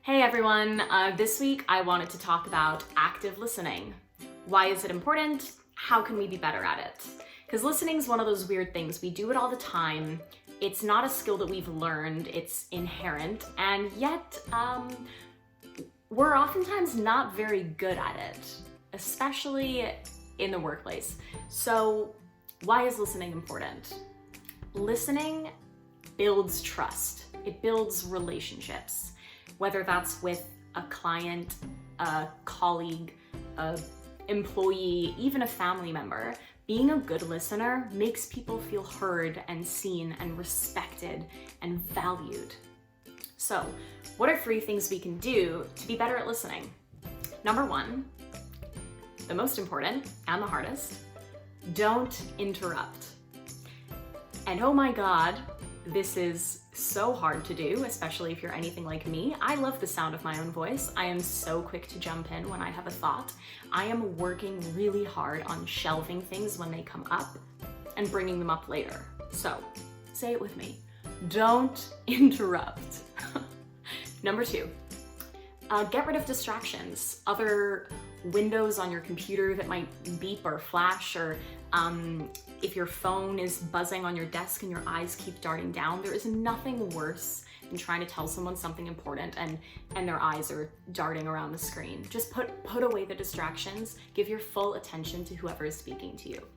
Hey everyone, this week I wanted to talk about active listening. Why is it important? How can we be better at it? Because listening is one of those weird things. We do it all the time. It's not a skill that we've learned, it's inherent, and yet we're oftentimes not very good at it, especially in the workplace. So why is listening important? Listening builds trust. It builds relationships. Whether that's with a client, a colleague, an employee, even a family member, being a good listener makes people feel heard and seen and respected and valued. So, what are 3 things we can do to be better at listening? Number 1, the most important and the hardest, don't interrupt. And oh my God, this is so hard to do, especially if you're anything like me. I love the sound of my own voice. I am so quick to jump in when I have a thought. I am working really hard on shelving things when they come up and bringing them up later. So, say it with me. Don't interrupt. Number 2, get rid of distractions. Other windows on your computer that might beep or flash, or if your phone is buzzing on your desk and your eyes keep darting down, there is nothing worse than trying to tell someone something important and their eyes are darting around the screen. Just put away the distractions, give your full attention to whoever is speaking to you.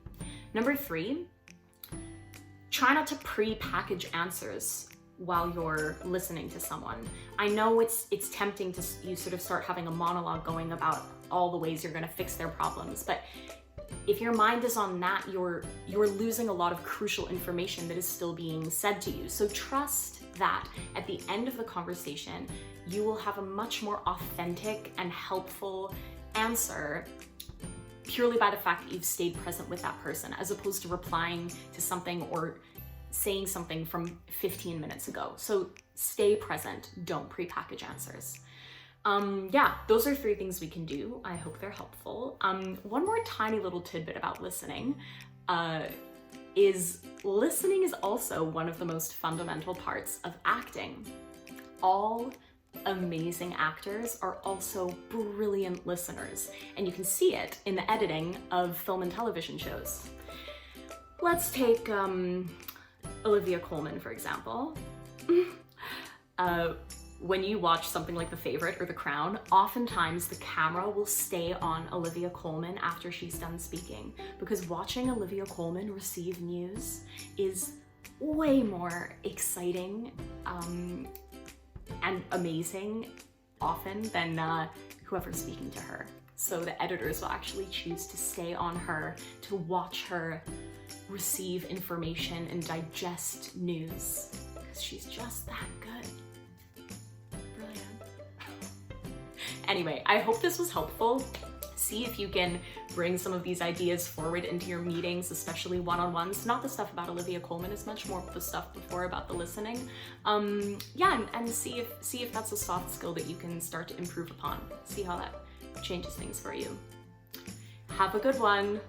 Number 3, try not to pre-package answers while you're listening to someone. I know it's tempting to you sort of start having a monologue going about all the ways you're gonna fix their problems, but if your mind is on that, you're losing a lot of crucial information that is still being said to you. So trust that at the end of the conversation, you will have a much more authentic and helpful answer purely by the fact that you've stayed present with that person, as opposed to replying to something or saying something from 15 minutes ago. So stay present, don't pre-package answers. Yeah, those are 3 things we can do. I hope they're helpful. One more tiny little tidbit about listening is listening is also one of the most fundamental parts of acting. All amazing actors are also brilliant listeners, and you can see it in the editing of film and television shows. Let's take Olivia Colman, for example. When you watch something like The Favourite or The Crown, oftentimes the camera will stay on Olivia Colman after she's done speaking, because watching Olivia Colman receive news is way more exciting and amazing often than whoever's speaking to her. So the editors will actually choose to stay on her, to watch her receive information and digest news, because she's just that good. Anyway, I hope this was helpful. See if you can bring some of these ideas forward into your meetings, especially one-on-ones. Not the stuff about Olivia Colman as much, more the stuff before about the listening. Yeah, and see if that's a soft skill that you can start to improve upon. See how that changes things for you. Have a good one.